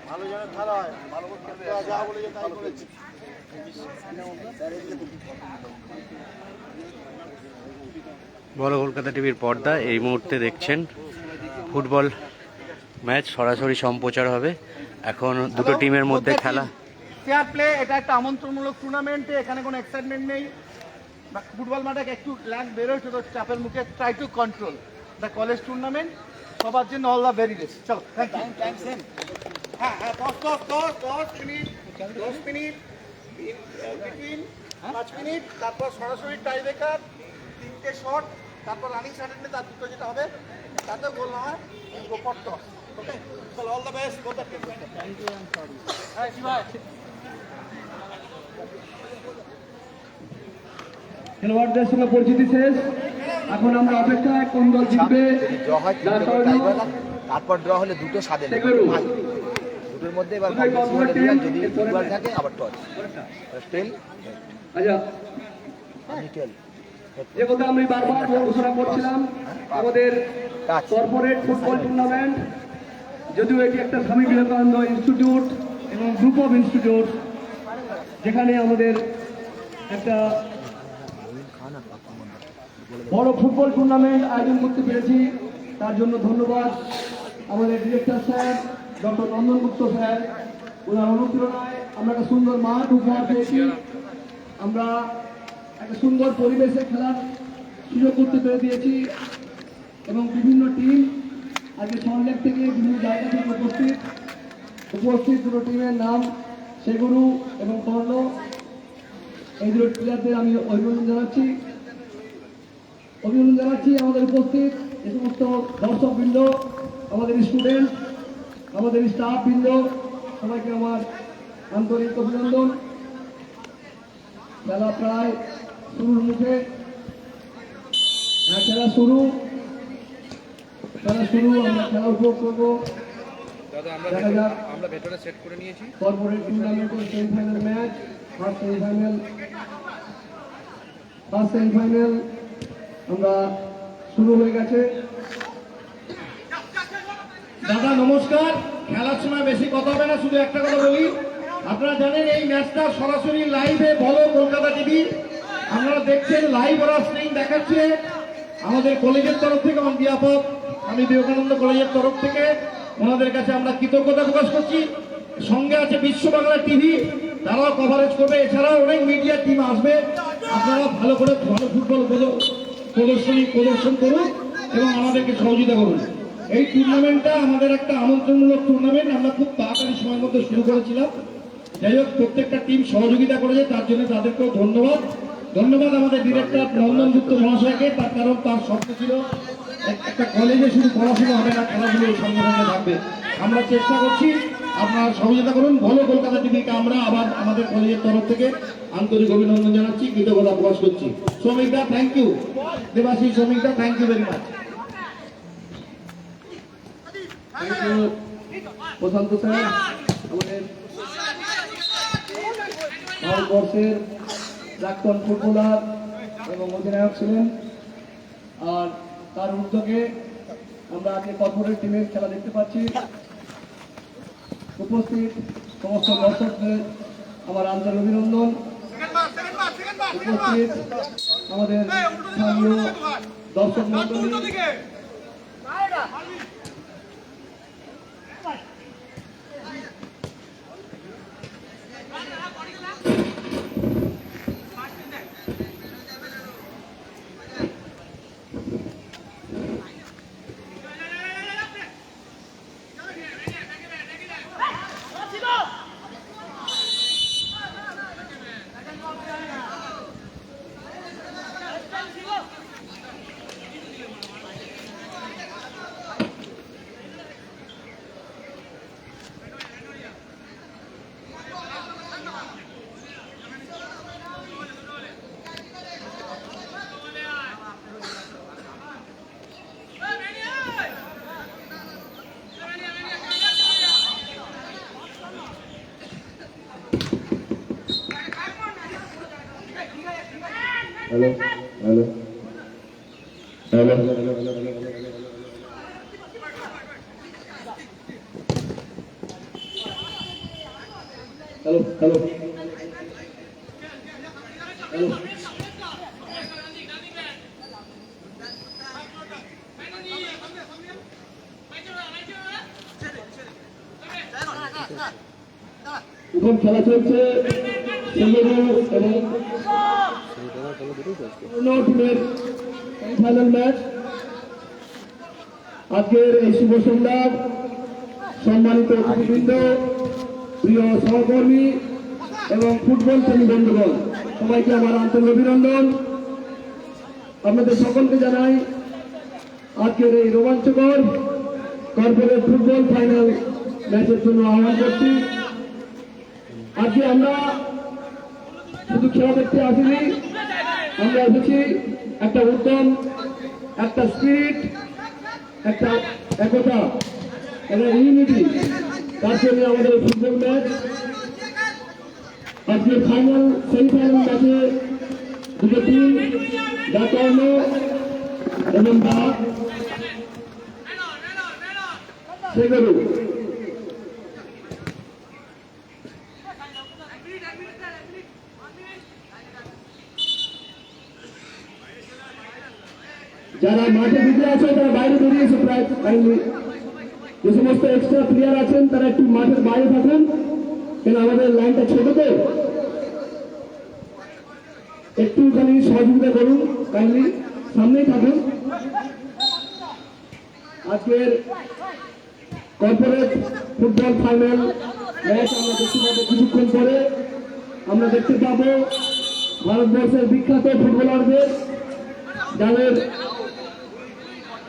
ভালো যেন খেলা হয়, ভালো করে খেলবে, যা বলে যে তাই করেছি। বড় কলকাতা টিভির পর্দা এই মুহূর্তে দেখছেন ফুটবল ম্যাচ সরাসরি সম্প্রচার হবে। এখন দুটো টিমের মধ্যে খেলা। ফেয়ার প্লে, এটা একটা আমন্ত্রণমূলক টুর্নামেন্টে, এখানে কোনো এক্সাইটমেন্ট নেই। ফুটবল মাঠে একটু ল্যাগ বেরোয়, তো চাপের মুখে try to control the college tournament. সবার জন্য অল দ্য ভেরি বেস্ট। চলো, টাইম সেম। হ্যাঁ হ্যাঁ, 10 মিনিট, 10 মিনিট বিটুইন 5 মিনিট, তারপর সরাসরি টাই ব্রেকার, 3টে শট, তারপর রানিং সার্টেনে তার দুটো যেটা হবে তাতেও গোল না হয়, গোপর টস। ওকে, চলো, all the best. Thank you, sorry. হ্যাঁ শিবাই, খেলোয়াড়দের সঙ্গে পরিচিতি শেষ। এখন আমরা অপেক্ষায় কোন দল জিতবে। তারপর ড্র হলে দুটো স্বাদে দুটোর মধ্যে এবার যদি ফুটবল থাকে আবার টস টেল। আচ্ছা, যে কথা আমি বারবার ঘোষণা করছিলাম, আমাদের কর্পোরেট ফুটবল টুর্নামেন্ট, যদিও এটি একটা স্বামী বিবেকানন্দ ইনস্টিটিউট এবং গ্রুপ অফ ইনস্টিটিউট, যেখানে আমাদের একটা বড় ফুটবল টুর্নামেন্ট আয়োজন করতে পেরেছি। তার জন্য ধন্যবাদ আমাদের ডিরেক্টর স্যার ডক্টর নন্দন গুপ্ত স্যার। ওনার অনুপ্রেরণায় আমরা একটা সুন্দর মাঠ উপহার পেয়েছি। আমরা একটা সুন্দর পরিবেশে খেলার সুযোগ করতে পেরে দিয়েছি এবং বিভিন্ন টিম আজকে সল্টলেক থেকে বিভিন্ন জায়গা থেকে উপস্থিত দুটো টিমের নাম সেগুরু এবং কর্ণ, এই দুটো প্লেয়ারদের আমি অভিনন্দন জানাচ্ছি। আমাদের উপস্থিত যে সমস্ত দর্শকবৃন্দ, আমাদের স্টুডেন্ট, আমাদের স্টাফ বৃন্দ, সবাইকে আমার আন্তরিক অভিনন্দন। খেলা প্রায় শুরুর মুখে। খেলা শুরু, আমরা খেলা উপভোগ করবো। দেখা যাক, আমরা ভেতরে সেট করে নিয়েছি কর্পোরেট টুর্নামেন্টের সেমিফাইনাল ম্যাচ। ফার্স্ট সেমিফাইনাল আমরা শুরু হয়ে গেছে। দাদা নমস্কার। খেলার সময় বেশি কথা হবে না, শুধু একটা কথা বলি, আপনারা জানেন এই ম্যাচটা সরাসরি লাইভে বলো কলকাতা টিভি, আপনারা দেখছেন, লাইভ ওরা স্ক্রিন দেখাচ্ছে। আমাদের কলেজের তরফ থেকে, অন বিহাফ অফ আমি বিবেকানন্দ কলেজের তরফ থেকে ওনাদের কাছে আমরা কৃতজ্ঞতা প্রকাশ করছি। সঙ্গে আছে বিশ্ব বাংলা টিভি, তারাও কভারেজ করবে। এছাড়াও অনেক মিডিয়া টিম আসবে। আপনারা ভালো করে ভালো ফুটবল প্রদর্শন করুন এবং আমাদেরকে সহযোগিতা করুন। এই টুর্নামেন্টটা আমাদের একটা আমন্ত্রণমূলক টুর্নামেন্ট, আমরা খুব তাড়াতাড়ি সময়ের মধ্যে শুরু করেছিলাম। যাই হোক, প্রত্যেকটা টিম সহযোগিতা করেছে, তার জন্য তাদেরকেও ধন্যবাদ। আমাদের ডিরেক্টর নন্দন গুপ্ত মহাশয়কে, তার কারণ তার স্বপ্ন ছিল একটা কলেজে শুধু পড়াশোনা হবে না, খেলাধুলো সঙ্গে সঙ্গে থাকবে। আমরা চেষ্টা করছি, আপনারা সহযোগিতা করুন। ভালো কলকাতা টিভিকে আমরা আবার আমাদের কলেজের তরফ থেকে আন্তরিক অভিনন্দন জানাচ্ছি, কৃতজ্ঞতা প্রকাশ করছি। শ্রমিকদা থ্যাংক ইউ, দেবাশী শ্রমিকদা thank you very much. Prashanta sir আমাদের ভারতবর্ষের প্রাক্তন ফুটবলার এবং অধিনায়ক ছিলেন, আর তার উদ্যোগে আমরা আজকে কর্পোরেট টিমের খেলা দেখতে পাচ্ছি। উপস্থিত সমস্ত দর্শকদের আমার আন্তরিক অভিনন্দন। উপস্থিত আমাদের স্থানীয় দর্শক মন্ডলী, hello hello hello hello hello hello এখন খেলা চলছে সেঙ্গালুরু এবং টিমের ফাইনাল ম্যাচ। আজকের এই শুভ সন্ধ্যার সম্মানিত অতিথিবৃন্দ, প্রিয় সহকর্মী এবং ফুটবল প্রেমী বন্ধুগণ, সবাইকে আমার আন্তরিক অভিনন্দন। আপনাদের সকলকে জানাই আজকের এই রোমাঞ্চকর কর্পোরেট ফুটবল ফাইনাল ম্যাচের জন্য আহ্বান করছি। আজকে আমরা শুধু খেলা দেখতে আসিনি, আমরা এসেছি একটা উদ্যম, একটা স্পিরিট, একটা একতা, একটা ইউনিটি, তার জন্য আমাদের ফুটবল ম্যাচ। আজকে ফাইনাল সেমিফাইনাল ম্যাচে দুটো টিম, দা কর্ণ এবং দা সেঙ্গালুরু। যারা মাঠে ভিতরে আছে তারা বাইরে বেরিয়েছে প্রায় কাইন্ডলি। যে সমস্ত এক্সট্রা প্লেয়ার আছেন তারা একটু মাঠের বাইরে থাকুন, কেন আমাদের লাইনটা ছোট তো, একটুখানি সহযোগিতা করুন, কাইন্ডলি সামনেই থাকুন। আজকের কর্পোরেট ফুটবল ফাইনাল ম্যাচ আমরা দেখতে পাবো কিছুক্ষণ পরে। আমরা দেখতে পাবো ভারতবর্ষের বিখ্যাত ফুটবলারদের, যাদের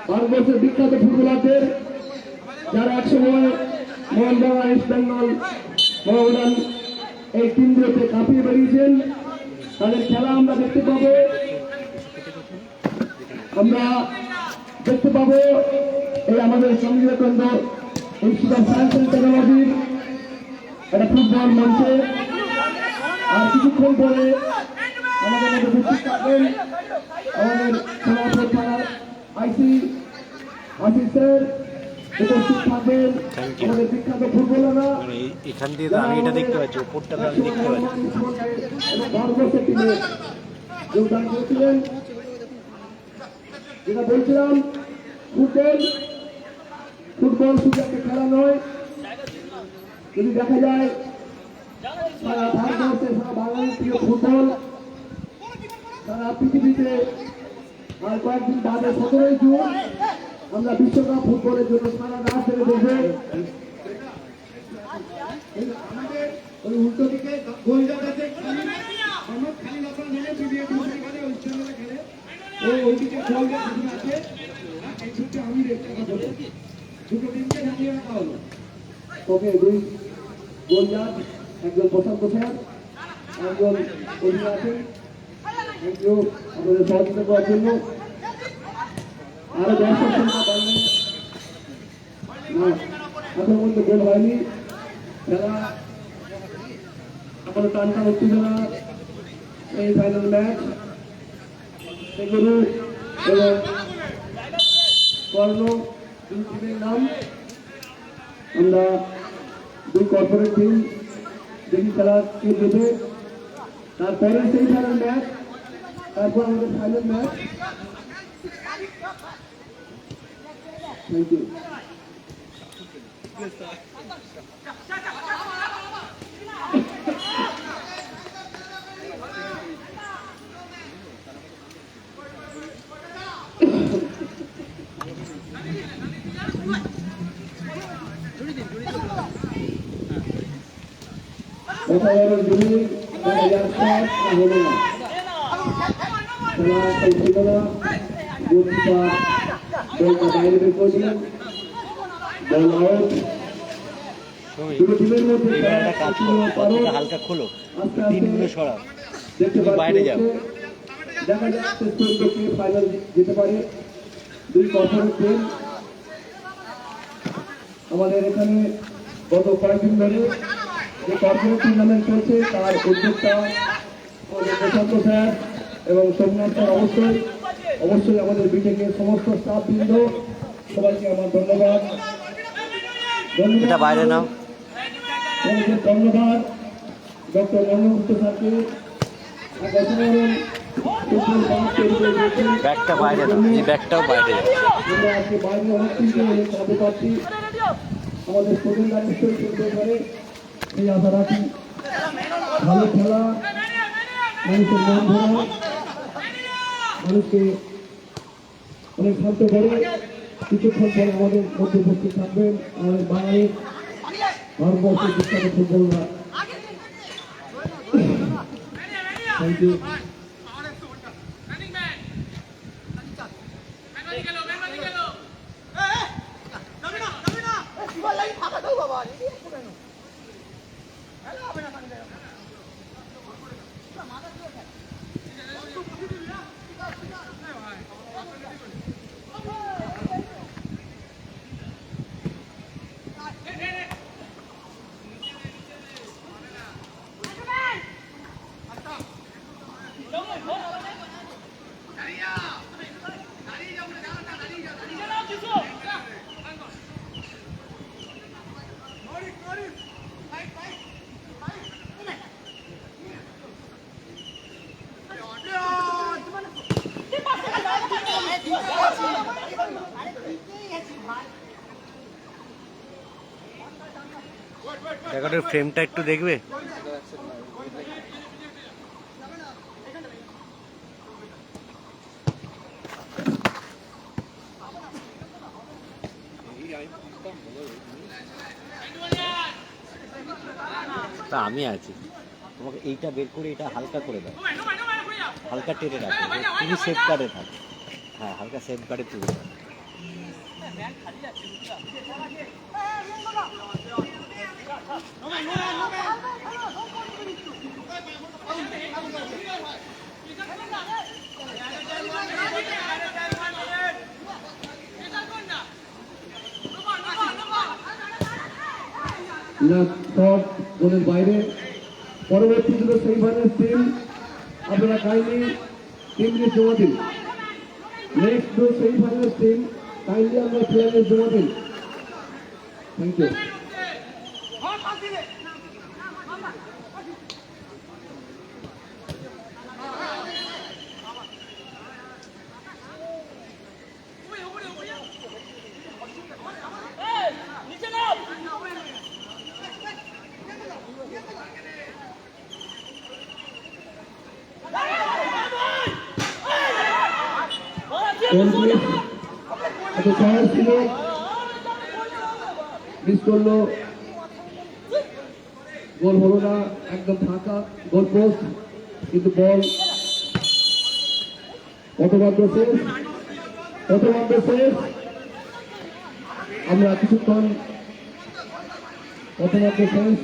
ভারতবর্ষের বিখ্যাত ফুটবলারদের যারা একসময় মোহনবাগান, ইস্ট বেঙ্গল, মোহামেডান এই টিমগুলোতে কাঁপিয়ে বেরিয়েছেন, তাদের খেলা আমরা দেখতে পাবো। আমরা দেখতে পাবো এই আমাদের Swami Vivekananda institute of science and টেকনোলজির একটা ফুটবল মঞ্চে। আর কিছুক্ষণ পরে আমাদের মধ্যে উপস্থিত থাকবেন আমাদের সোনাপুর থানার আইসি আসিফ স্যার, উপস্থিত থাকবেন আমাদের বিখ্যাত ফুটবলাররা। এখান দিয়ে তো আমি এটা দেখতে পাচ্ছি, ওপরটা তো আমি দেখতে পাচ্ছি। ভারতবর্ষের টিমে যোগদান করেছিলেন। যেটা বলছিলাম, ফুটবল শুধু একটা খেলা নয়, যদি দেখা যায় সারা ভারতবর্ষে, সারা বাঙালির প্রিয় ফুটবল সারা পৃথিবীতে। আর কয়েকদিন বাদে 17ই জুন আমরা বিশ্বকাপ ফুটবলের জন্য সারা রাত ধরে দেখবো। আমাদের ওই উল্টো দিকে গোলজাত আছে, খালি আপনার জানেন খেলে ওইদিকে গোলজাত আছে। এই ছুটে আমি দেখতে পাবো দুটো টিমকে ঢাকিয়ে রাখা হলো। ওকে, দুই গোলজাত, একজন প্রশান্ত স্যার, একজন অভিনয় আছেন, আপনাদের সহযোগিতা করার জন্য। আরো দর্শক সংখ্যা বাড়বে না, এখন মধ্যে গোল হয়নি। খেলা এখনো টানটান উত্তেজনা। এই ফাইনাল ম্যাচ সেগুলো এবং কর্ণ দুই টিমের নাম। আমরা দুই কর্পোরেট টিম দেখি খেলা কে দেবে, তারপরে সেই ফাইনাল ম্যাচ, তারপর আমাদের ফাইনাল ম্যাচ। Thank you. অসাধারণ জুড়ি দেখা যাচ্ছে হলো না, খেলা চলছিল না। গোলকিপার বলটা বাইরে বের করেছিলেন, বল আউট। দুটো টিমের মধ্যে হালকা খোলো, আস্তে আস্তে সরাও, দেখতে বাইরে যাও। দেখা যাচ্ছে কে ফাইনাল যেতে পারে। দুই কর্পোরেট টিম আমাদের এখানে গত কয়েকদিন ধরে যে কর্পোরেট টুর্নামেন্ট চলছে তার উদ্যোক্তা প্রশান্ত স্যার এবং সোমনাথ স্যার। অবশ্যই আমাদের বিটেকের সমস্ত স্টাফ বৃন্দ, সবাইকে আমার ধন্যবাদ। এটা বাইরে নাও। ধন্যবাদ। ডক্টর রমনগুপ্ত স্যারকে অসাধারণ ফুটবল বাংলা তৈরি করে দিয়েছেন। ব্যাগটা বাইরে দাও, এই ব্যাগটাও বাইরে যাচ্ছে। আমরা আজকে বাইরে অনেক কিছু সাথে পাচ্ছি, আমাদের স্টুডেন্টরা নিশ্চয়ই খেলতে পারে এই আশা রাখি। ভালো খেলা, মানুষের মন ধরা, মানুষকে অনেক শান্ত করে কিছুক্ষণ পরে আমাদের মধ্যে উপস্থিত থাকবেন আমাদের বাঙালির ভারতবর্ষের বিখ্যাত ফুটবলরা। Thank you. রেকর্ডের ফ্রেমটা একটু দেখবে। তা আমি আছি, তোমাকে এইটা বের করে এটা হালকা করে দাও, হালকা টেনে রাখো, তুমি সেফ গার্ডে থাকো। হ্যাঁ, হালকা সেফ গার্ডে তুলে দাও। না সব গোলের বাইরে। পরবর্তী দুটো সেমিফাইনাল টিম আপনারা কাইন্ডলি টিম লিস্ট জমা দিন। নেক্সট দুটো সেমিফাইনাল টিম কাইন্ডলি আমরা প্লেয়ার লিস্ট জমা দিন। Thank you. ছিল মিস করলো, গোল হলো না, একদম ফাঁকা গোল পোস্ট, কিন্তু বল প্রথমার্ধ শেষ। আমরা কিছুক্ষণ প্রথমার্ধ শেষ,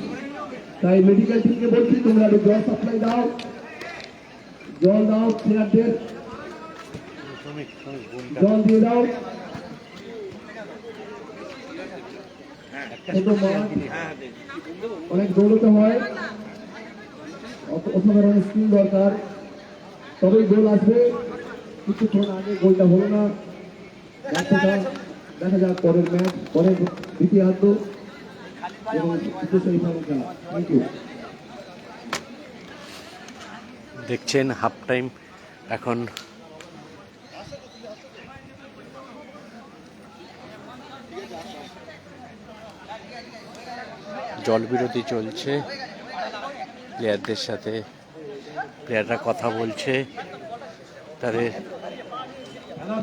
তাই মেডিকেল টিমকে বলছি তোমরা একটু জল সাপ্লাই দাও, জল দাও, প্লেয়ারদের জল দিয়ে দাও। অনেক দৌড়তে হয়, অসাধারণ স্কিল দরকার, তবেই গোল আসবে। কিছুক্ষণ আগে গোলটা হলো না, দেখা যাক পরের ম্যাচ, পরের দ্বিতীয়ার্ধ এবং থ্যাংক ইউ। দেখছেন হাফ টাইম এখন। জলবিরতি চলছে, প্লেয়ারদের সাথে প্লেয়াররা কথা বলছে তাদের।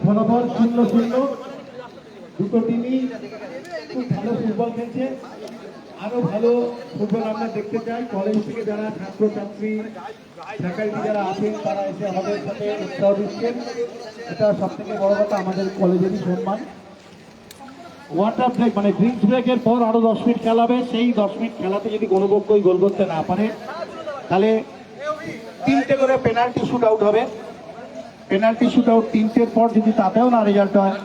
ফলাফল 0-0, দুটো টিমই খুব ভালো ফুটবল খেলছে। আরো ভালো ফুটবল আমরা দেখতে চাই। কলেজ থেকে যারা ছাত্রছাত্রী, ফ্যাকাল্টি যারা আছেন তারা এসে আমাদের সাথে উৎসাহ দিচ্ছেন, এটা সব থেকে বড় কথা, আমাদের কলেজেরই সম্মান। ওয়াটার ব্রেক মানে ড্রিঙ্কস ব্রেকের পর আরো 10 মিনিট খেলা হবে। সেই 10 মিনিট খেলাতে যদি কোনো পক্ষই গোল করতে না পারে তাহলে 3টে করে পেনাল্টি শুট আউট হবে। পেনাল্টি শুট আউট 3টের পর যদি তাতেও না রেজাল্ট হয়,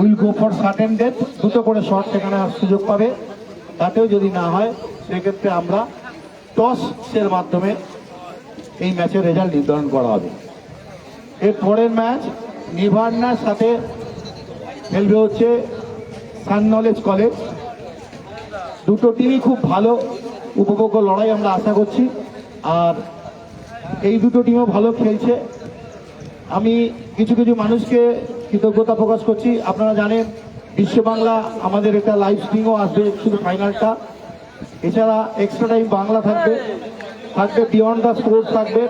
will go for certain death, 2টো করে শট সেখানে সুযোগ পাবে। তাতেও যদি না হয় সেক্ষেত্রে আমরা টসের মাধ্যমে এই ম্যাচের রেজাল্ট নির্ধারণ করা হবে। এর পরের ম্যাচ নিভার্নার সাথে খেলবে হচ্ছে সান নলেজ কলেজ। দুটো টিমই খুব ভালো উপভোগ্য লড়াই আমরা আশা করছি। আর এই দুটো টিমও ভালো খেলছে। আমি কিছু কিছু মানুষকে কৃতজ্ঞতা প্রকাশ করছি। আপনারা জানেন বিশ্ব বাংলা আমাদের একটা লাইভ স্ট্রিমও আসবে শুধু ফাইনালটা, এছাড়া এক্সট্রা টাইম বাংলা থাকবে, থাকবে বিয়ন্ড দ্য স্পোর্টস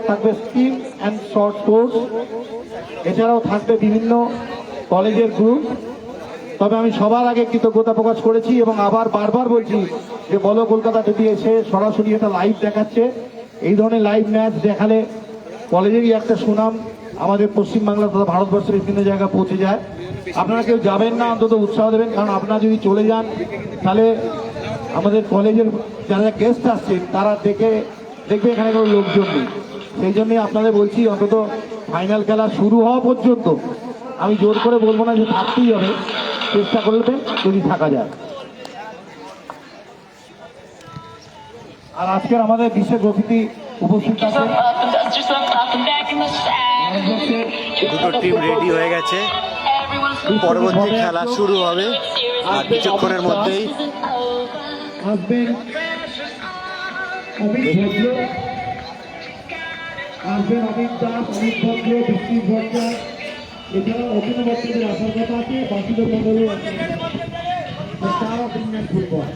থাকবে স্কিম অ্যান্ড শর্ট স্পোর্টস, এছাড়াও থাকবে বিভিন্ন কলেজের গ্রুপ। তবে আমি সবার আগে কৃতজ্ঞতা প্রকাশ করেছি এবং আবার বারবার বলছি যে বলো কলকাতা টিভি এসে সরাসরি একটা লাইভ দেখাচ্ছে। এই ধরনের লাইভ ম্যাচ দেখালে কলেজেরই একটা সুনাম আমাদের পশ্চিমবাংলা তথা ভারতবর্ষের বিভিন্ন জায়গায় পৌঁছে যায়। আপনারা কেউ যাবেন না, অন্তত উৎসাহ দেবেন, কারণ আপনারা যদি চলে যান তাহলে আমাদের কলেজের যারা গেস্ট আসছেন তারা দেখবে এখানে কোনো লোকজন নেই। সেই জন্যই আপনাদের বলছি অন্তত ফাইনাল খেলা শুরু হওয়া পর্যন্ত আমি জোর করে বলবো না যে থাকতেই হবে, চেষ্টা করবেন যদি থাকা যায়। আর আজকের আমাদের বিশেষ অতিথি উপস্থিত আছেন, দুটো টিম রেডি হয়ে গেছে, পরবর্তী খেলা শুরু হবে আর কিছুক্ষণের মধ্যেই। আসবেন অমিত ভদ্র, আসবেন অমিত দাস, অমিত ভদ্র, বৃষ্টি ভট্টা, এছাড়াও অভিনব ভট্টাচার্যের আসার কথা আছে, বাসুদেব মন্ডলও স্টার অফ ইন্ডিয়ান ফুটবল।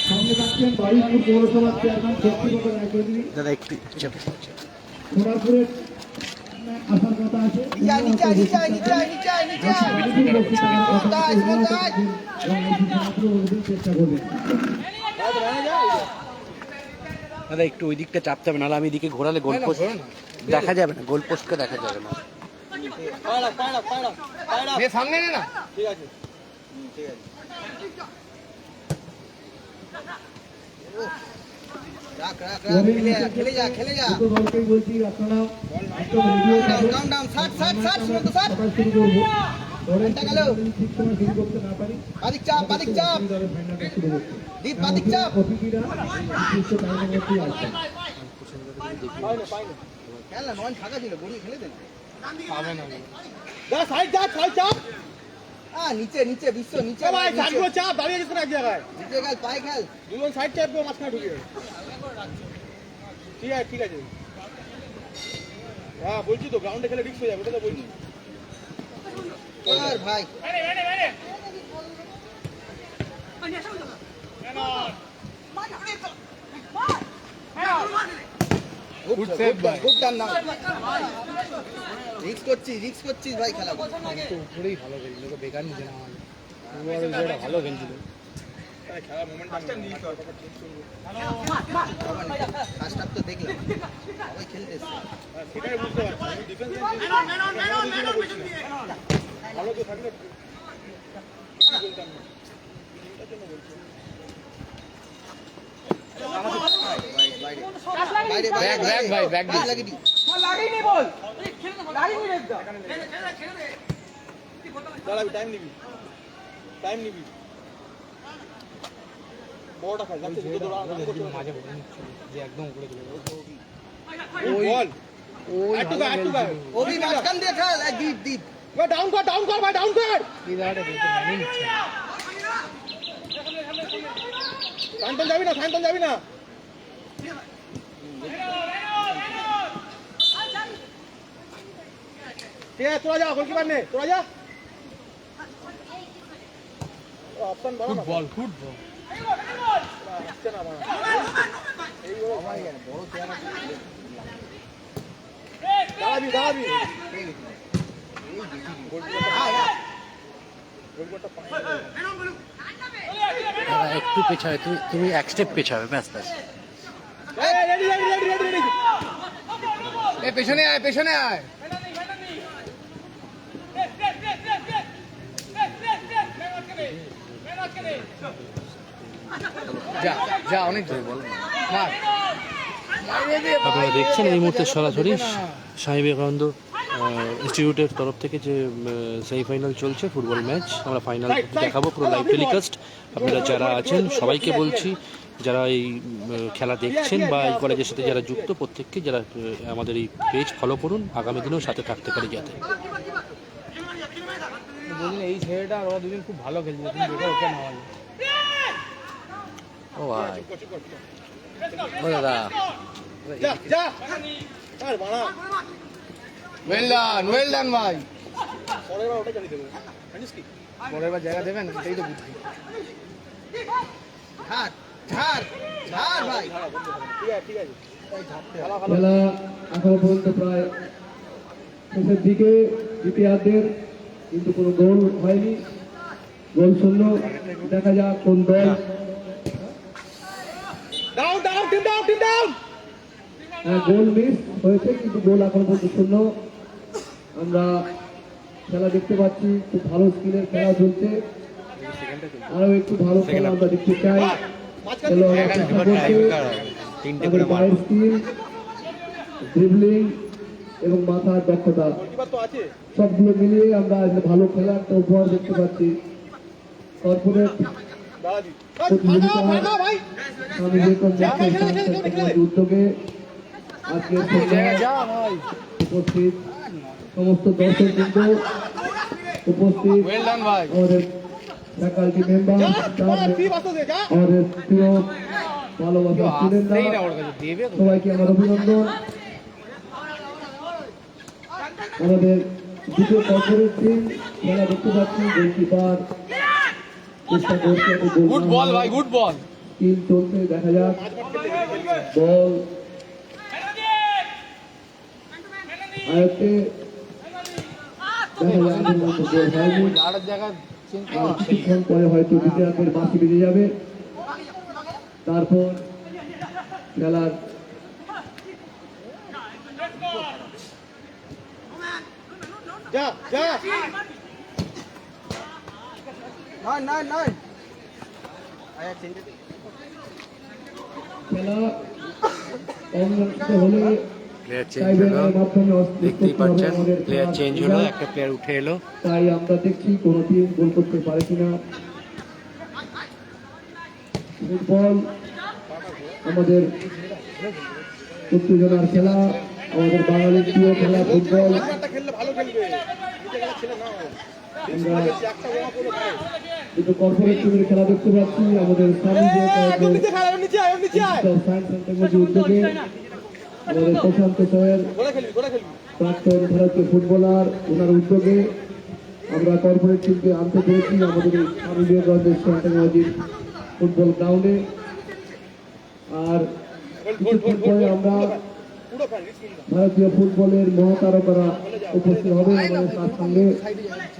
সঙ্গে থাকছেন বারুইপুর পৌরসভার চেয়ারম্যান শক্তিগত রায়চৌধুরী, দাদা একটু সোনারপুরের আসার কথা আছে। চেষ্টা করবেন। দাদা একটু ওই দিকটা চাপতে হবে, নাহলে আমি এদিকে ঘোরালে গোল পোস্ট দেখা যাবে না, গোল পোস্টকে দেখা যাবে না। সামনে না, ঠিক আছে ঠিক আছে। খেলে যা। দুটো দলকেই বলছি আপনারা একদম রেডিও থাকুন। ষাট সুমন্ত ষাট সকাল শুরু করবো, ধরেন ঠিক সময় শুরু করতে না পারি বাদিক চাপ দলের ফাইনালটা শুরু করতে। দীপ বাদিক চাপ। অতিথিরা নির্দিষ্ট টাইমের মধ্যেই আসবেন। খেল না, নয় ফাঁকা ছিল, গড়িয়ে খেলে দেন। পাবে না যা, সাইড চাপ। নিচে বিশ্ব নিচে ভাই, সাইডগুলো চাপ, দাঁড়িয়ে গেছ না এক জায়গায়। নিচে খেল, পায়ে খেল, দুজন সাইড চাপ দিয়ে মাঝখানে ঢুকিয়ে। ঠিক আছে হ্যাঁ, বলছি তো গ্রাউন্ডে খেলে রিস্ক হয়ে যাবে, ওটা তো বলছি। আর ভাই গুড ডান না, রিস্ক করছিস ভাই, খেলা উপরেই ভালো খেলছিল, বেকার নিচে না ভালো খেলছিল। ফার্স্ট হাফ তো দেখলাম সবাই খেলতে এসছে, সেটাই বুঝতে পারছি। ভালো তো থাকলে টাইম নিবি বড়টা খাই মাঝে যে একদম উপরে চলে গেল। বল ওই মাঝখান দিয়ে খেল, দীপ ডাউন কর ভাই, ডাউন কর। এই দাঁড়াটা দেখতে মানি নিচ্ছে, সাইন্টন যাবি না ঠিক আছে, তোরা যা, গোলকিপার নে, তোরা যা। অপশন বড় ফুটবল আসছে না আমার এই বড় চেয়ার দাঁড়াবি একটু পেছাবে, তুমি এক স্টেপ পেছাবে, ব্যাস। পেছনে আয় যা অনেক ধরে বল। আপনারা দেখছেন এই মুহূর্তে সরাসরি স্বামী বিবেকানন্দ ইনস্টিটিউটের তরফ থেকে যে সেমিফাইনাল চলছে ফুটবল ম্যাচ, আমরা ফাইনাল দেখাবো পুরো লাইভ টেলিকাস্ট। আপনারা যারা আছেন সবাইকে বলছি, যারা এই খেলা দেখছেন বা এই কলেজের সাথে যারা যুক্ত, প্রত্যেককে যারা আমাদের এই পেজ ফলো করুন, আগামী দিনেও সাথে থাকতে পারি যাতে। এই ছেলেটা আর ওরা দুজন খুব ভালো খেলছিল, তুমি দেখো ওকে না হলো। ও ভাই, ও দাদা যা যা আর বাড়া ওয়েল ডান ভাই পরের বার ওটা জানি দেবো জানিস কি পরের বার জায়গা দেবেন এটাই তো বুদ্ধি ঝাড় ঝাড় ঝাড় ভাই ঠিক আছে ঠিক আছে খেলা এখনো পর্যন্ত প্রায় শেষের দিকে দ্বিতীয়ার্ধের, কিন্তু কোনো গোল হয়নি, গোল শূন্য। দেখা যাক কোন দল down down team down team down goal miss হয়েছে, কিন্তু গোল এখনো পর্যন্ত শূন্য। আমরা খেলা দেখতে পাচ্ছি, খুব ভালো স্কিলের খেলা চলছে, আরো একটু ভালো খেলা আমরা দেখতে চাই। খেলোয়াড়রা চেষ্টা করছে, তাদের পায়ের স্কিল, ড্রিবলিং এবং মাথার দক্ষতা এবার তো আছে সবগুলো মিলিয়ে আমরা একটা ভালো খেলা একটা উপহার দেখতে পাচ্ছি। কর্পোরেট দাদাজি প্রতিযোগিতা ভাগা ভাই স্বামী বিবেকানন্দ উদ্যোগে আজকে উপস্থিত সমস্ত দর্শক বৃন্দ, উপস্থিত ওয়েল ডান ভাই আমাদের ফ্যাকাল্টি মেম্বার, ফি বাস্তা দে যা আমাদের প্রিয় ভালোবাসা স্টুডেন্টরা, সবাইকে আমার অভিনন্দন। আমাদের দুটো কর্পোরেট টিম খেলা দেখতে পাচ্ছি, গোলকিপার চেষ্টা করছে, গুড বল ভাই গুড বল টিম চলছে, দেখা যাক বল আয়ত্তে, দেখা যাক আগের মতো গোল হয়নি। আর জায়গা আর কিছুক্ষণ পরে হয়তো দ্বিতীয়ার্ধের বাঁশি বেজে যাবে, তারপর খেলার যা যা না না না আয়া চেঞ্জ খেলা অনিয়ন্ত্রিত হলে প্লেয়ার চেঞ্জ হলো, টাইব্রেকারের মাধ্যমে দেখতেই পাচ্ছেন আমাদের প্লেয়ার খেলার চেঞ্জ হলো, সুবিধা। একটা প্লেয়ার উঠে এলো। তাই আমরা দেখছি কোন টিম গোল করতে পারে কিনা। ফুটবল আমাদের উত্তেজনার খেলা, আমাদের বাঙালির প্রিয় খেলা ফুটবল। একটা খেললে ভালো খেলবে নিচে গেলে ছেলে না আমরা একটা ওয়া করে ভালো দুটো কর্পোরেট টিমের খেলা দেখতে পাচ্ছি, আমাদের স্বামী একদম নিচে খেলা নিচে আয় নিচে আয় সায়েন্স সেন্টার উদ্যোগে আমাদের প্রশান্ত স্যার গোলা খেলবি প্রাক্তন ভারতীয় ফুটবলার, ওনার উদ্যোগে আমরা কর্পোরেট টিমকে আনতে পেরেছি আমাদের এই স্বামী বিবেকানন্দ সেন্টার ফুটবল গ্রাউন্ডে। আর কিছুক্ষণ পরে আমরা পুরো ফ্যান রিস্ক নিন ভারতীয় ফুটবলের মহাতারকারা উপস্থিত হবেন, আমাদের তার সঙ্গে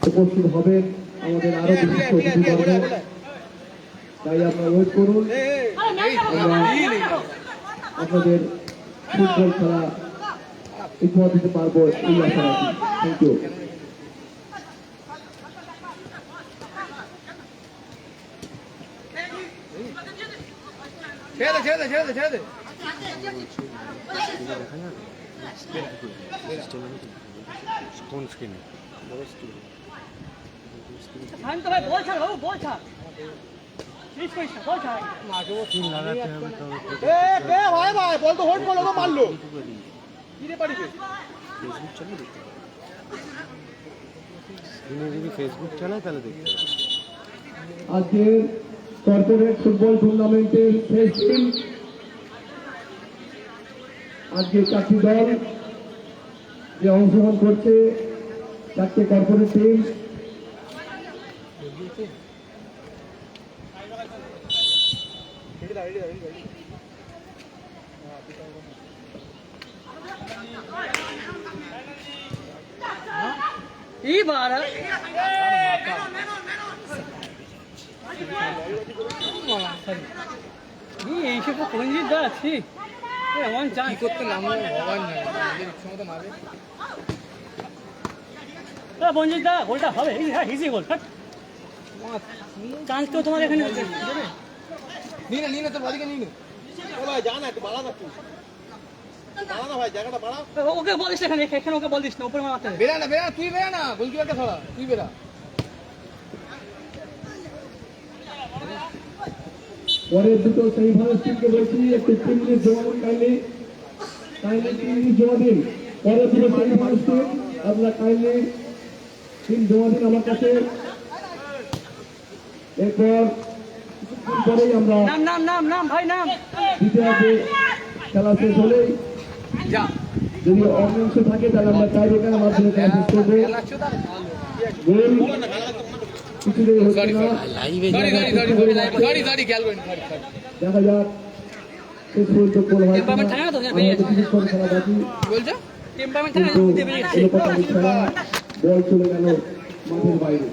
উপস্থিত হবেন আমাদের আরো বিশিষ্ট অতিথিবর্গ। তাই আপনারা ওয়েট করুন, আমরা আপনাদের ফুটবল খেলা উপহার দিতে পারবো এই আশা রাখি। Thank you. ছেড়ে দে কোন স্ক্রিনে? আমি তো ভাই বল ছাড় বাবু বল ছাড় প্লিজ করিস না বল ছাড় এ কে ভাই ভাই বল তো হোল্ড করলো তো মারলো কি রে পারিবে ফেসবুক চালায় দেখতে পাবে। স্ক্রিনে যদি ফেসবুক চালায় তাহলে দেখতে পাবে। আজকের কর্পোরেট ফুটবল টুর্নামেন্টের শেষ দিন। আজকে 4টি দল যে অংশগ্রহণ করছে, 4টে কর্পোরেট টিম। এইবার এইসব কোন জিনিস দাঁড়াচ্ছি এমন চান করতে নামলো ভগবান জানে নিজের ইচ্ছে মতো মারবে বঞ্জিত দা গোলটা হবে ইজি গোল চান্স তো তোমার এখানে নিয়ে নে তোর বাদিকে নিয়ে নে ও ভাই যা না একটু বাড়া না তুই বাড়া না ভাই জায়গাটা বাড়া ওকে বলিস না এখানে এখানে ওকে বলিস না উপরে মারতে বেরা না তুই বেরা না গোলকিপারকে ধরা তুই বেরা পরের দুটো সেমিফাইনাল টিমকে বলছি একটু 3 মিনিট জমা দিন, কাইন্ডলি 3 মিনিট জমা দিন। পরের দুটো সেমিফাইনাল টিম আপনারা কাইন্ডলি 3 জমা দিন আমার কাছে। এরপর কিছুক্ষণ পরেই আমরা নাম নাম নাম নাম ভাই নাম দ্বিতীয়ার্ধে খেলা শেষ হলেই যদি অমীমাংস থাকে তাহলে আমরা টাই ব্রেকারের মাধ্যমে খেলা শেষ করবো। গোল কিছু দেরি হচ্ছে না, লাইভে দেখা যাক শেষ পর্যন্ত গোল হয় কিনা। আমাদের কিছুক্ষণ খেলা বাকি, কিন্তু এলোপাতাড়ি খেলা, বল চলে গেল মাঠের বাইরে।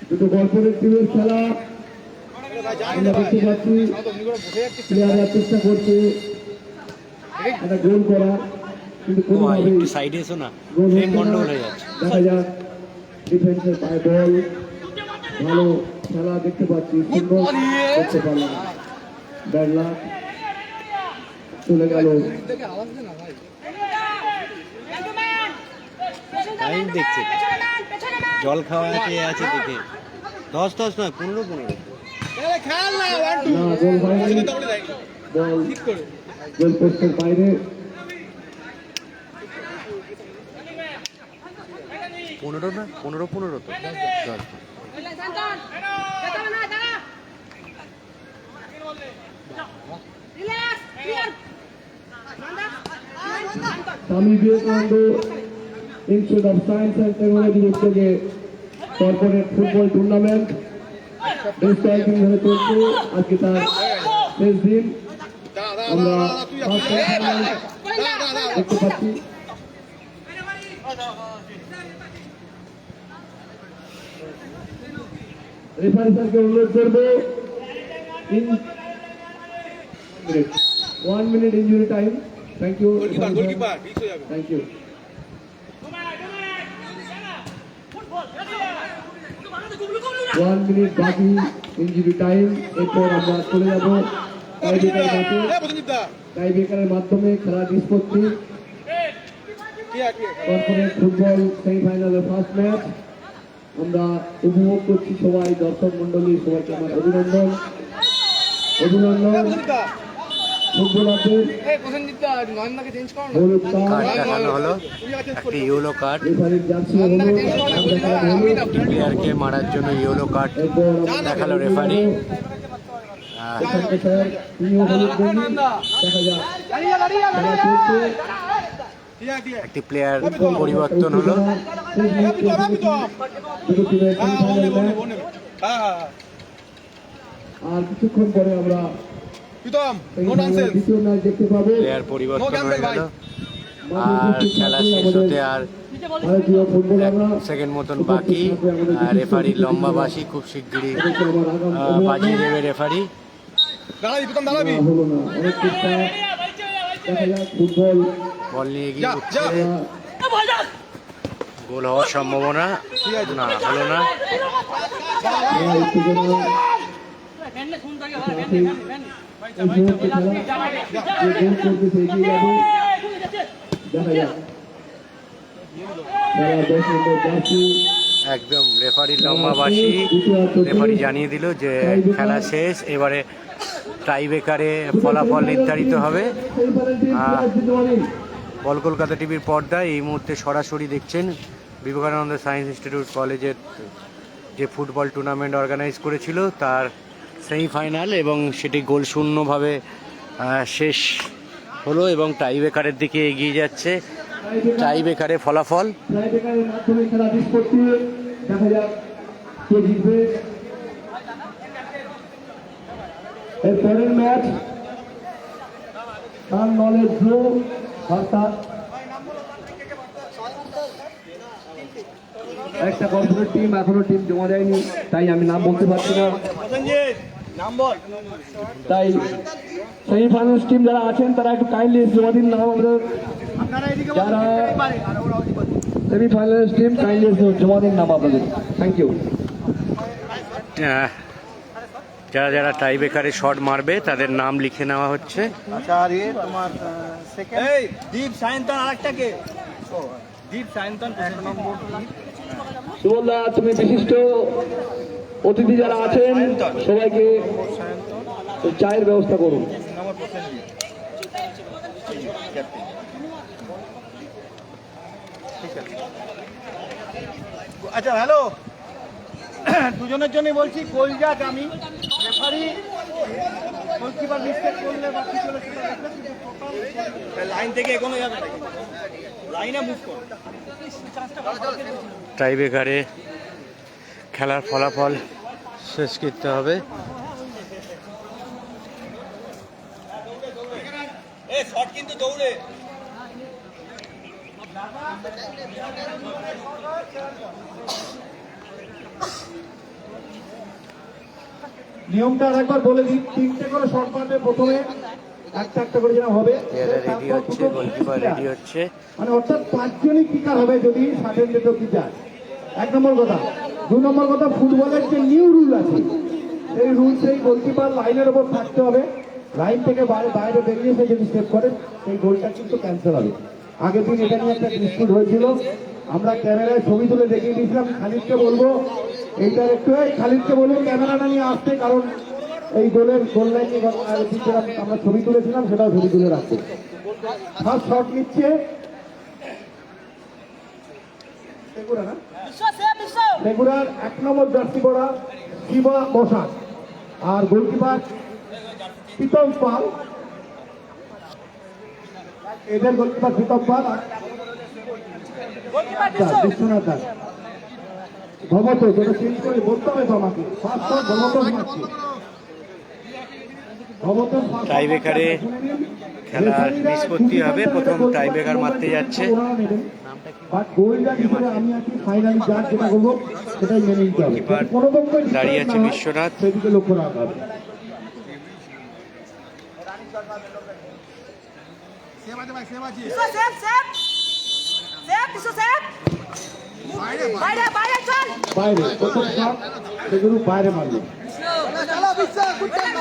দুটো কর্পোরেট টিমের খেলা আমরা দেখতে পাচ্ছি, প্লেয়াররা চেষ্টা করছে একটা গোল করা, কিন্তু কোনোভাবেই একটু সাইডে এসো না, গোল ফ্রেম হচ্ছে না। গন্ডগোল হয়ে যাচ্ছে। দেখা যাক ডিফেন্সের পায়ে বল, ভালো খেলা দেখতে পাচ্ছি, সুন্দর দেখতে পারলাম না। ব্যাড লাক, চলে গেল। টাইম দেখছে, জল খাওয়া কে আছে দেখে 10 নয় 15। না, গোল হয়নি, বল গোল পোস্টের বাইরে। 15 না 15 তো 10। Swami Vivekananda institute of science and টেকনোলজির উদ্যোগে কর্পোরেট ফুটবল টুর্নামেন্ট বেশ কয়েকদিন ধরে চলছে, আজকে তার শেষ দিন। আমরা ফার্স্ট সেমিফাইনাল দেখতে পাচ্ছি। রেফারি স্যারকে অনুরোধ করবো 1 minute injury time. Thank you, thank you. 1 minute বাকি ইনজুরি টাইম, এরপর আমরা চলে যাব টাইব্রেকারের কাছে। টাইব্রেকারের মাধ্যমে খেলা নিষ্পত্তি। কর্পোরেট ফুটবল সেমিফাইনালের ফার্স্ট ম্যাচ আমরা উপভোগ করছি সবাই, দর্শক মন্ডলী সবাইকে আমার অভিনন্দন। ফুটবলারদের হলুদ কার্ড কার্ড, দেখানো হলো, একটা ইয়েলো কার্ড, রেফারির জার্সি হলুদ, নাম দেখানো হলুদ। প্লেয়ারকে মারার জন্য ইয়েলো কার্ড এরপর আমরা দেখালো রেফারি। এখানকার স্যার তিনিও হলুদ গেঞ্জি। দেখা যাক খেলা চলছে। একটি প্লেয়ার পরিবর্তন হলো। শেষ মুহূর্তে দুটো টিমের সেমিফাইনাল ম্যাচ। আর কিছুক্ষণ পরে আমরা সেমিফাইনালের দ্বিতীয় ম্যাচ দেখতে পাবো। প্লেয়ার পরিবর্তন হয়ে গেল, মাঠে আর উপস্থিত খেলা থাকবে শেষ আমাদের হতে আর ভারতীয় ফুটবলাররা। 1 সেকেন্ড মতন বাকি। রেফারি লম্বা বাসি, খুব শিগগিরই এদেরকে আমার আগাম বাজিয়ে দেবে রেফারি। হলো না, অনেক চেষ্টা। দেখা যাক ফুটবল বল নিয়ে গিয়ে উঠছে, গোল হওয়ার সম্ভাবনা না, হলো না। খেলা উত্তেজনা আছে। এই মুহূর্তে খেলা যে গোল করতে সে এগিয়ে যাবে। দেখা যাক খেলা 10 নম্বর জার্সি। একদম রেফারি লম্বা বাসি, রেফারি জানিয়ে দিল যে খেলা শেষ, এবারে টাই ব্রেকারে ফলাফল নির্ধারিত হবে। বল কলকাতা টিভির পর্দায় এই মুহূর্তে সরাসরি দেখছেন বিবেকানন্দ সায়েন্স ইনস্টিটিউট কলেজের যে ফুটবল টুর্নামেন্ট অর্গানাইজ করেছিল তার সেমিফাইনাল, এবং সেটি গোল শূন্যভাবে শেষ হলো এবং টাই ব্রেকারের দিকে এগিয়ে যাচ্ছে। টাই ব্রেকারে ফলাফল টাইব্রেকারের মাধ্যমে খেলা নিষ্পত্তি। দেখা যাক কে জিতবে। এর পরের ম্যাচ তার নলেজ ড্র, অর্থাৎ একটা কর্পোরেট টিম এখনো টিম জমা দেয়নি, তাই আমি নাম বলতে পারছি না। তাই সেমিফাইনাল টিম যারা আছেন তারা একটু কাইন্ডলি জমা দিন নাম আমাদের। যারা সেমিফাইনাল টিম কাইন্ডলি জমা দিন নাম আপনাদের। Thank you. যারা যারা টাই ব্রেকারে শট মারবে তাদের নাম লিখে নেওয়া হচ্ছে। আচ্ছা, আর এ তোমার সেকেন্ড দীপ সায়ন্তন আরেকটা কে? দীপ সায়ন্তন নম্বর। সুবলদা, তুমি বিশিষ্ট অতিথি যারা আছেন সবাইকে চায়ের ব্যবস্থা করুন। আচ্ছা, হ্যালো, দুজনের জন্য বলছি, কলজাট আমি রেফারি গোলকিপার মিস্টেক করলে বা কিছু হলে সেটা দেখলে কিন্তু টোটাল লাইন থেকে এগোনো যাবে না, লাইনে মুভ করো। টাইব্রেকারে খেলার ফলাফল শেষ করতে হবে। শট কিন্তু দৌড়ে। নিয়মটা আরেকবার বলে দিই, 3টে করে শট মারবে প্রথমে, একটা একটা করে যেন হবে, রেডি হচ্ছে, গোলকিপার রেডি হচ্ছে। মানে অর্থাৎ 5 জনই কিকার হবে যদি সার্টেন ডেটো কিকার। 1 নম্বর কথা। 2 নম্বর কথা, ফুটবলের যে নিউ রুল আছে সেই রুল, সেই গোলকিপার লাইনের ওপর থাকতে হবে। লাইন থেকে বাইরে বেরিয়ে এসে যদি স্টেপ করে সেই গোলটা কিন্তু ক্যান্সেল হবে। আগের দিন এটা নিয়ে একটা ডিসপিউট হয়েছিল, আমরা ক্যামেরায় ছবি তুলে দেখিয়ে দিয়েছিলাম। খালিদকে বলবো এইটার একটু, খালিদকে বলবো ক্যামেরাটা নিয়ে আসতে, কারণ এই গোল লাইন নিয়ে আমরা ছবি তুলেছিলাম, সেটাও ছবি তুলে রাখতে। ফার্স্ট শট নিচ্ছে বেগুড়ার 1 নম্বর জার্সি পরা শিবা বসাক, আর গোলকিপার প্রীতম পাল। এদের গোলকিপার প্রীতম পাল আর বিশ্বনাথ দাস। ভবত, যেটা চেঞ্জ করে বলতে হবে তো আমাকে। ফার্স্ট শট ভবত মারছে। টাইব্রেকারে খেলার নিষ্পত্তি হবে। প্রথম টাইব্রেকার মারতে যাচ্ছে। আমি আছি ফাইনালি জাজ, যেটা বলবো সেটাই মেনে নিতে হবে। কোনো পক্ষই দাঁড়িয়ে আছে বিশ্বনাথ। সেদিকে লক্ষ্য রাখতে হবে। বাইরে প্রথম শট সেগুলো বাইরে মারবে। চলো বিশ্বাস, গুড টাইম।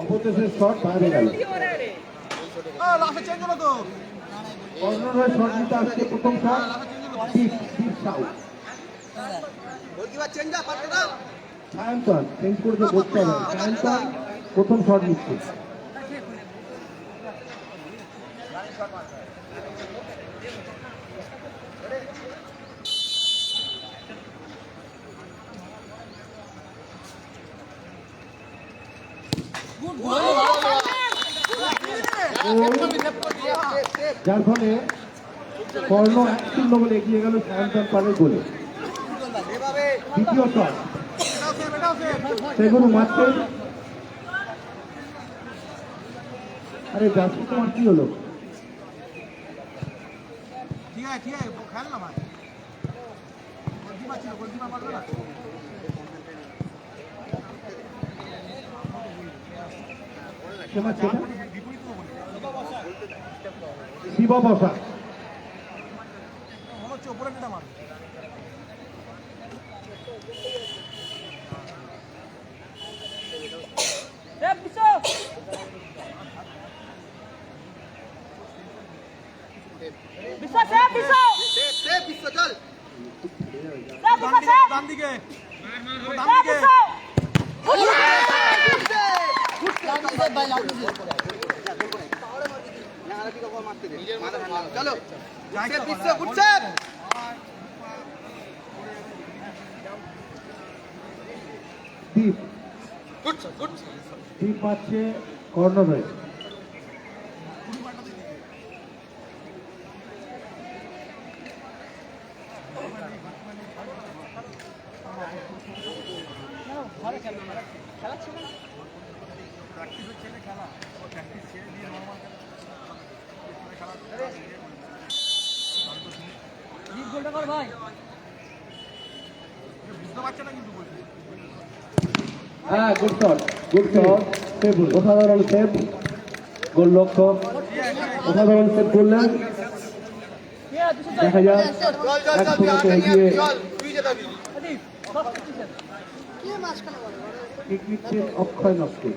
অবশেষে শট বাইরে গেল। লাফে চেঞ্জ হলো তো। কর্নার হয়ে শট নিতে আসছে প্রথম shot deep south. Goalkeeper change up, পারবে না। সায়ন্তন চেঞ্জ করতে বলতে হবে। সায়ন্তন প্রথম শট নিচ্ছে। যার ফলে কর্ণ 1-0 বলে এগিয়ে গেল সায়ন্তন পালের গোলে। দ্বিতীয় শট সেগুলো মারছে। আরে জার্সি তোমার কি হলো? ঠিক আছে খেল না ভাই, গোলকিপার ছিল, গোলকিপার পারবে না। শিবা বসা মনে হচ্ছে ওপরে নেটা মারবে। ডান দিকে, চলো বিশ্ব ঘুরছেন। দীপ পাচ্ছে কর্নার হয়ে। হ্যাঁ, গুড শট, সেভ, অসাধারণ সেভ, গোল লক্ষ্য, অসাধারণ সেভ করলেন। দেখা যাক 1-0 এগিয়ে কিক নিচ্ছেন অক্ষয় নস্কর।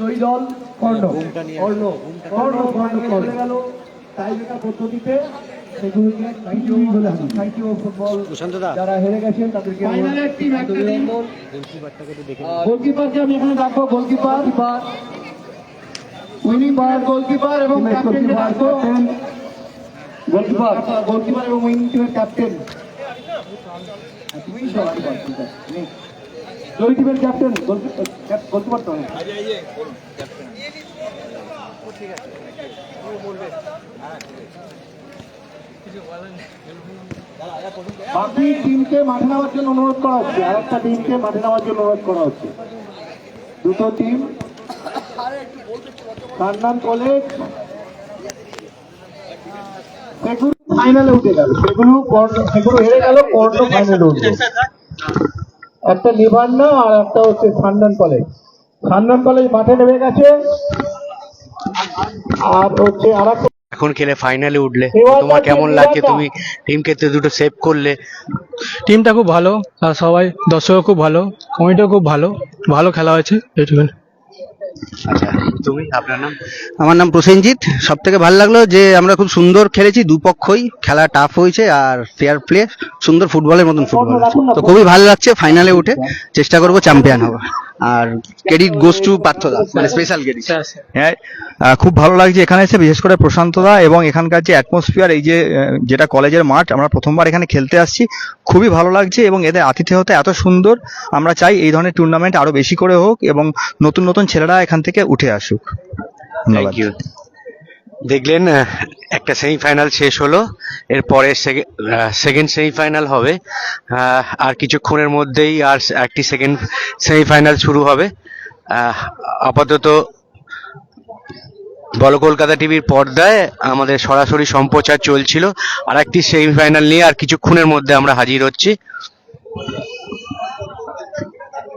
জয়ী দল কর্ণ কর্ণ কর্ণ কর্ণ চলে গেল টাইব্রেকার পদ্ধতিতে সেগুলোকে সাহিত্য ফুটবল যারা হেরে গেছেন তাদেরকে গোলকিপারকে আমি এখানে ডাকবো গোলকিপার উইনিং গোলকিপার এবং ক্যাপ্টেনকে ডাকবো গোলকিপার এবং উইনিং টিমের ক্যাপ্টেন তুমি জয়ী টিমের ক্যাপ্টেন গোলকিপার তো বাকি টিমকে মাঠে নেওয়ার জন্য অনুরোধ করা হচ্ছে আর একটা টিমকে মাঠে নেওয়ার জন্য অনুরোধ করা হচ্ছে দুটো টিম কান্নান কলেজ সেগুলো ফাইনালে উঠে গেল সেগুলো হেরে গেল কর্ণ ফাইনালে উঠে একটা নিবান্না আর একটা হচ্ছে সান্ডান কলেজ মাঠে নেমে গেছে আর হচ্ছে আর এখন খেলে ফাইনালে উঠলে তোমার কেমন লাগছে? তুমি টিমকে তো দুটো সেভ করলে। টিমটা খুব ভালো আর সবাই দর্শকও খুব ভালো, কমিটিও খুব ভালো, ভালো খেলা হয়েছে এইটুকুনি। আচ্ছা, তুমি আপনার নাম? আমার নাম প্রসেনজিৎ। সব থেকে ভালো লাগলো যে আমরা খুব সুন্দর খেলেছি, দুপক্ষই খেলা টাফ হয়েছে আর ফেয়ার প্লে, সুন্দর ফুটবলের মতন ফুটবল, তো খুবই ভালো লাগছে। ফাইনালে উঠে চেষ্টা করবো চ্যাম্পিয়ন হওয়া। আর ক্রেডিট গোস টু পার্থদা, মানে স্পেশাল ক্রেডিট। হ্যাঁ, খুব ভালো লাগছে এখানে এসে, বিশেষ করে প্রশান্তদা এবং এখানকার যে অ্যাটমসফিয়ার, এই যে যেটা কলেজের মাঠ, আমরা প্রথমবার এখানে খেলতে আসছি, খুবই ভালো লাগছে এবং এদের আতিথেয়তা এত সুন্দর। আমরা চাই এই ধরনের টুর্নামেন্ট আরো বেশি করে হোক এবং নতুন নতুন ছেলেরা এখান থেকে উঠে আসুক। Thank you. দেখলেন, একটা সেমিফাইনাল শেষ হলো, এরপরে সেকেন্ড সেমিফাইনাল হবে। আর কিছুক্ষণের মধ্যেই আর একটি সেকেন্ড সেমিফাইনাল শুরু হবে। আপাতত বলো কলকাতা টিভির পর্দায় আমাদের সরাসরি সম্প্রচার চলছিল। আর একটি সেমিফাইনাল নিয়ে আর কিছুক্ষণের মধ্যে আমরা হাজির হচ্ছি।